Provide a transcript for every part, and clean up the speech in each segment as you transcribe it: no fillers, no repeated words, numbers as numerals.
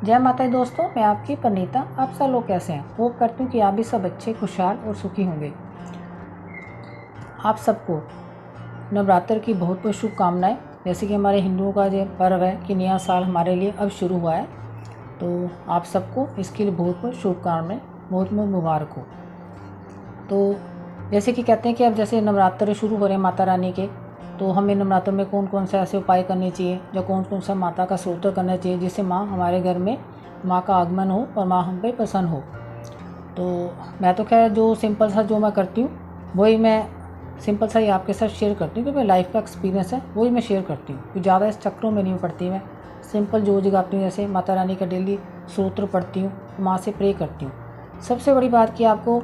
जय माता दी दोस्तों, मैं आपकी परनीता। आप सब लोग कैसे हैं? होप करती हूँ कि आप भी सब अच्छे, खुशहाल और सुखी होंगे। आप सबको नवरात्र की बहुत बहुत शुभकामनाएं। जैसे कि हमारे हिंदुओं का जो पर्व है कि नया साल हमारे लिए अब शुरू हुआ है, तो आप सबको इसके लिए बहुत बहुत शुभकामनाएं, बहुत बहुत मुबारक हो। तो जैसे कि कहते हैं कि अब जैसे नवरात्र शुरू हो रहे हैं माता रानी के, तो हमें नवरात्र में कौन कौन से ऐसे उपाय करने चाहिए, जो कौन कौन सा माता का स्तोत्र करना चाहिए जिससे माँ हमारे घर में माँ का आगमन हो और माँ हम पे प्रसन्न हो। तो मैं तो खैर जो सिंपल सा जो मैं करती हूँ वही मैं सिंपल सा ही आपके साथ शेयर करती हूँ, क्योंकि लाइफ का एक्सपीरियंस है, वही मैं शेयर करती हूँ। तो ज़्यादा इस चक्रों में नहीं पड़ती मैं सिंपल जो जगाती हूँ, जैसे माता रानी का डेली स्तोत्र पढ़ती हूँ, माँ से प्रे करती हूँ। सबसे बड़ी बात कि आपको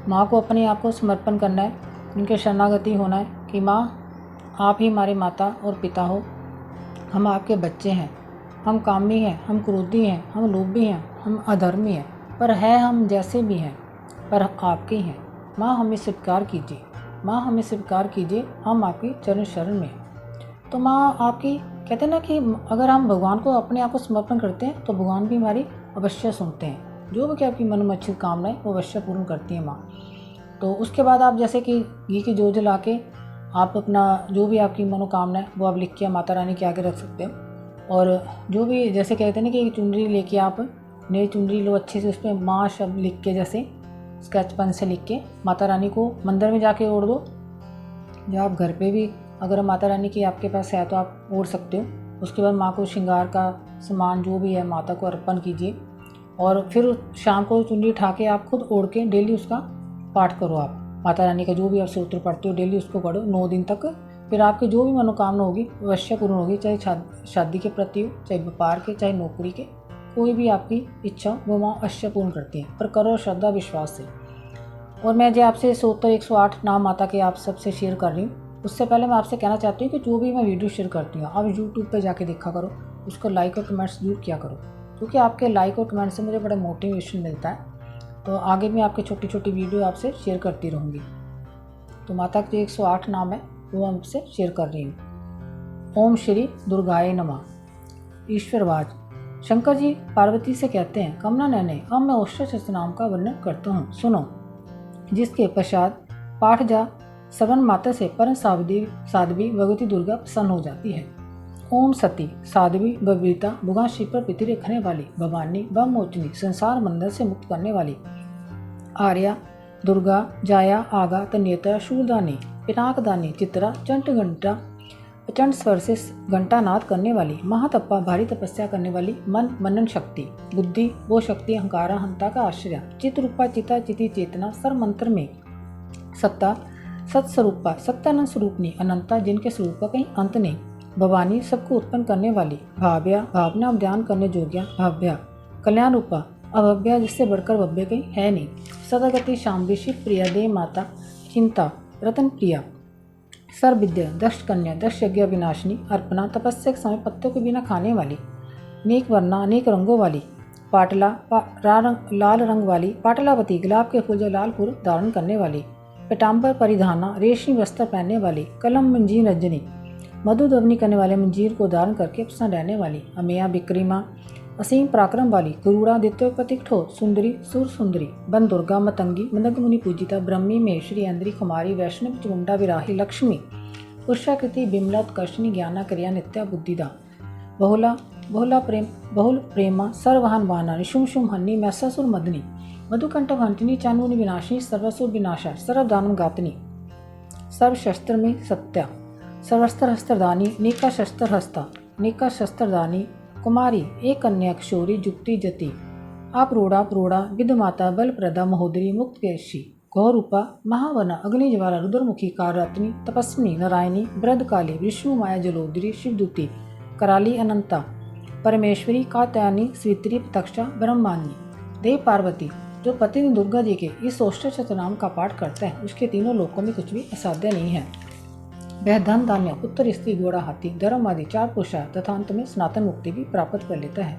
माँ को अपने आप को समर्पण करना है, उनके शरणागति होना है कि माँ आप ही हमारे माता और पिता हो, हम आपके बच्चे हैं, हम कामी हैं, हम क्रोधी हैं, हम लोभी हैं, हम अधर्मी हैं, पर है हम जैसे भी हैं पर आपके हैं। माँ हमें स्वीकार कीजिए, माँ हमें स्वीकार कीजिए, हम आपकी चरण शरण में हैं। तो माँ आपकी कहते हैं ना कि अगर हम भगवान को अपने आप को समर्पण करते हैं तो भगवान भी हमारी अवश्य सुनते हैं, जो भी आपकी मनोवांछित कामना है वो अवश्य पूर्ण करती है माँ। तो उसके बाद आप जैसे कि घी की जोत जला के आप अपना जो भी आपकी मनोकामना है वो आप लिख के माता रानी के आगे रख सकते हो। और जो भी जैसे कहते हैं ना कि एक चुनरी लेके आप नई चुनरी लो, अच्छे से उस पर माँ शब्द लिख के जैसे स्केच पेन से लिख के माता रानी को मंदिर में जाके ओढ़ दो, या आप घर पे भी अगर माता रानी की आपके पास है तो आप ओढ़ सकते हो। उसके बाद माँ को श्रृंगार का सामान जो भी है माता को अर्पण कीजिए, और फिर शाम को चुनरी उठा के आप खुद ओढ़ के डेली उसका पाठ करो। आप माता रानी का जो भी आप स्तोत्र पढ़ते हो डेली उसको पढ़ो 9 दिन तक। फिर आपकी जो भी मनोकामना होगी अवश्य पूर्ण होगी, चाहे शादी के प्रति हो, चाहे व्यापार के, चाहे नौकरी के, कोई भी आपकी इच्छा हो वो माँ अवश्य पूर्ण करती है, पर करो श्रद्धा विश्वास से। और मैं जो आपसे स्तोत्र 108 नाम माता के आप सबसे शेयर कर रही हूँ, उससे पहले मैं आपसे कहना चाहती हूँ कि जो भी मैं वीडियो शेयर करती हूँ आप यूट्यूब पर जाके देखा करो, उसको लाइक और कमेंट्स जरूर किया करो, क्योंकि आपके लाइक और कमेंट से मुझे बड़ा मोटिवेशन मिलता है। तो आगे भी आपकी छोटी छोटी वीडियो आपसे शेयर करती रहूँगी। तो माता के 108 नाम है वो मैं आपसे शेयर कर रही हूँ। ओम श्री दुर्गाय नमः। ईश्वरवाज। शंकर जी पार्वती से कहते हैं, कमला नैने अब मैं ओष्ठ नाम का वर्णन करता हूँ, सुनो। जिसके पश्चात पाठ जा श्रवण माता से परम साध्वी भगवती दुर्गा प्रसन्न हो जाती है। ओम सती साध्वी बबीता भगवान शिव पर पृथ्वी रखने वाली, भवानी व मोचनी संसार बंधन से मुक्त करने वाली, आर्या दुर्गा जाया आगा तन्यता शूरदानी पिनाकदानी चित्रा चंट घंटा प्रचंड स्वर से घंटानाद करने वाली, महातप्पा भारी तपस्या करने वाली, मन मनन शक्ति, बुद्धि वो शक्ति, अहंकारा हंता का आश्रय, चित्रूपा चिता चिति चेतना, सर मंत्र में सत्ता, सत्स्वरूपा सत्यानंद स्वरूपनी, अनंता जिनके स्वरूप का कहीं अंत नहीं, भवानी सबको उत्पन्न करने वाली, भाव्या भावना ध्यान करने योग्या, भाव्या कल्याण रूपा, अभव्या जिससे बढ़कर भव्य कहीं है नहीं, सदागति शाम्भी शिव प्रिया देव माता, चिंता रतन प्रिया, सर्वविद्या दक्ष कन्या, दक्ष यज्ञ विनाशिनी, अर्पणा तपस्या के समय पत्तों के बिना खाने वाली, अनेक वर्णा अनेक रंगों वाली, पाटला लाल रंग वाली, पाटलावती गुलाब के फूल जो लाल फूल धारण करने वाली, पिताम्बर परिधाना रेशमी वस्त्र पहनने वाली, कलम मंजीर रजनी मधु ध्वनि करने वाले मंजीर को धारण करके प्रसन्न रहने वाली, अमेया विक्रिमा असीम पराक्रम वाली, गुरुड़ा द्वितीय प्रतिष्ठो सुंदरी सुर सुंदरी, बन दुर्गा मतंगी मदंग मुनि पूजिता, ब्रह्मी महेश्वरी इंद्री कुमारी वैष्णव चामुंडा विराही लक्ष्मी, पुरुषाकृति बिमला उत्कर्षणी ज्ञाना क्रिया नित्या बुद्धिदा, बहुला प्रेमा सर्वहान वाना शुम शुम हन्नी मैसासुर मदनी, मधुकंठ घंटिनी चांदमुनि विनाशिनी, सर्वसुर विनाशा सर्वदानव गातनी, सर्वशस्त्र में सत्या, सर्वस्त्र हस्त्रदानी नेका शस्त्रदानी, कुमारी एक कन्या किशोरी जुक्ति जति, आप रोड़ा विधमाता बलप्रदा महोदरी मुक्त केशी, गौरूपा महावना अग्निज्वाला रुद्रमुखी काररत्नी, तपस्विनी नारायणी ब्रदकाली विष्णु माया जलोदरी शिवदूती, कराली अनंता परमेश्वरी कात्यायनी स्वित्री प्रत्यक्षा ब्रह्मानी, देव पार्वती। जो पति दुर्गा जी के इस ओष्ठ नाम का पाठ करता है उसके तीनों लोकों में कुछ भी असाध्य नहीं है। वह धन धान्य पुत्र स्त्री घोड़ा हाथी धर्म आदि 4 पुरुषार्थ तथा अंत में सनातन मुक्ति भी प्राप्त कर लेता है।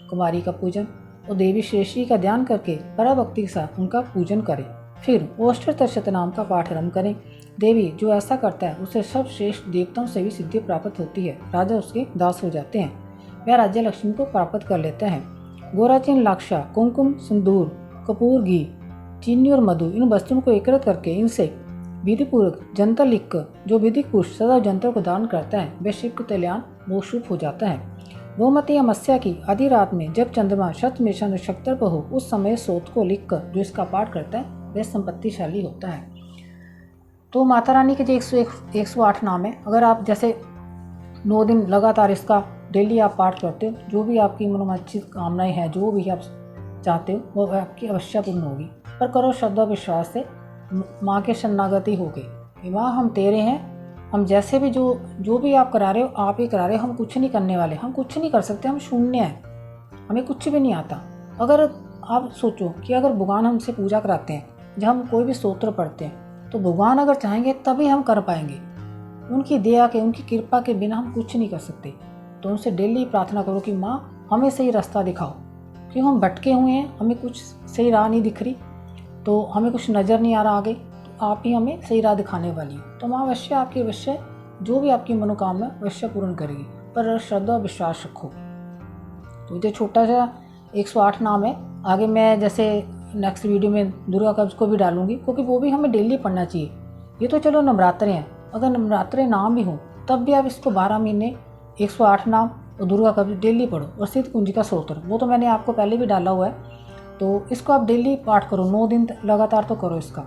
कुमारी का पूजन और देवी श्रेष्ठी का ध्यान करके पराभक्ति के साथ उनका पूजन करें, फिर ओष्ठ नाम का पाठ आरंभ करें। देवी जो ऐसा करता है उसे सब श्रेष्ठ देवताओं से भी सिद्धि प्राप्त होती है, राजा उसके दास हो जाते हैं, वह राज्य लक्ष्मी को प्राप्त कर लेता है। गोराचीन लाक्षा, कुमकुम, सिंदूर, कपूर, घी, चीनी और मधु, इन वस्तुओं को एकत्र करके इनसे विधिपूर्वक जंतर लिखकर जो विधिक पुरुष सदा जंतर को दान करता है वह शिव के कल्याण वो शुभ हो जाता है। गोमती अमावस्या की आधी रात में जब चंद्रमा शतमेषा नक्षत्र पर हो उस समय सोत को लिखकर जो इसका पाठ करता है वह संपत्तिशाली होता है। तो माता रानी के जो 108 नाम है, अगर आप जैसे 9 दिन लगातार इसका डेली आप पाठ करते हो, जो भी आपकी मनोवांछित कामनाएं हैं, जो भी आप चाहते हो वो आपकी अवश्य पूर्ण होगी। पर करो श्रद्धा विश्वास से, माँ के शरणागति हो गई कि माँ हम तेरे हैं, हम जैसे भी जो भी आप करा रहे हो आप ही करा रहे हो, हम कुछ नहीं करने वाले, हम कुछ नहीं कर सकते, हम शून्य हैं, हमें कुछ भी नहीं आता। अगर आप सोचो कि अगर भगवान हमसे पूजा कराते हैं, जब हम कोई भी स्तोत्र पढ़ते हैं तो भगवान अगर चाहेंगे तभी हम कर पाएंगे। उनकी दया के, उनकी कृपा के बिना हम कुछ नहीं कर सकते। तो उनसे डेली प्रार्थना करो कि माँ हमें सही रास्ता दिखाओ, क्यों हम भटके हुए हैं, हमें कुछ सही राह नहीं दिख रही, तो हमें कुछ नज़र नहीं आ रहा आगे, तो आप ही हमें सही राह दिखाने वाली हो। तो माँ अवश्य आपकी अवश्य जो भी आपकी मनोकामना अवश्य पूर्ण करेगी, पर श्रद्धा और विश्वास रखो। तो ये छोटा सा 108 नाम है। आगे मैं जैसे नेक्स्ट वीडियो में दुर्गा कवच को भी डालूंगी, क्योंकि वो भी हमें डेली पढ़ना चाहिए। ये तो चलो नवरात्रे हैं, अगर नवरात्रे नाम भी हों तब भी आप इसको 12 महीने 108 नाम और दुर्गा कवच डेली पढ़ो। और सिद्ध कुंजिका स्तोत्र वो तो मैंने आपको पहले भी डाला हुआ है, तो इसको आप डेली पाठ करो, 9 दिन लगातार तो करो इसका।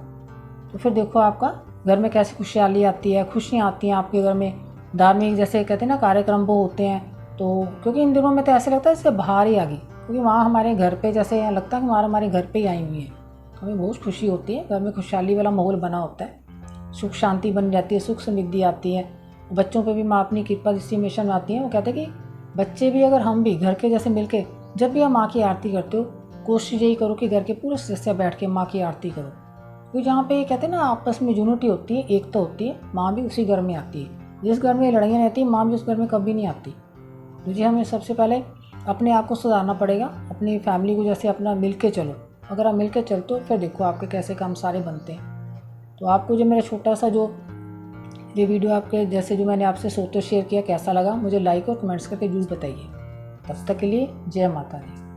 तो फिर देखो आपका घर में कैसी खुशहाली आती है, खुशियाँ आती हैं आपके घर में। धार्मिक जैसे कहते हैं ना कार्यक्रम वो होते हैं, तो क्योंकि इन दिनों में तो ऐसे लगता है इससे बाहर ही आ गई, क्योंकि वहाँ हमारे घर पे जैसे लगता है कि हमारे घर पे ही आई हुई है। हमें बहुत खुशी होती है, घर में खुशहाली वाला माहौल बना होता है, सुख शांति बन जाती है, सुख समृद्धि आती है। बच्चों पे भी माँ अपनी कृपा जिस मिशन में आती है। वो कहते हैं कि बच्चे भी अगर हम भी घर के जैसे मिलके जब भी आप माँ की आरती करते हो, कोशिश यही करो कि घर के पूरे सदस्य बैठ के माँ की आरती करो। क्योंकि जहाँ पे ये कहते हैं ना आपस में यूनिटी होती है, एकता होती है, माँ भी उसी घर में आती है। जिस घर में लड़ाइयाँ रहती है माँ भी उस घर में कभी नहीं आती। तो जी हमें सबसे पहले अपने आप को सुधारना पड़ेगा, अपनी फैमिली को जैसे अपना मिल के चलो। अगर आप मिल के चलते हो फिर देखो आपके कैसे काम सारे बनते हैं। तो आपको जो मेरा छोटा सा जो ये वीडियो आपके जैसे जो मैंने आपसे स्तोत्र शेयर किया कैसा लगा, मुझे लाइक और कमेंट्स करके जरूर बताइए। तब तक के लिए जय माता दी।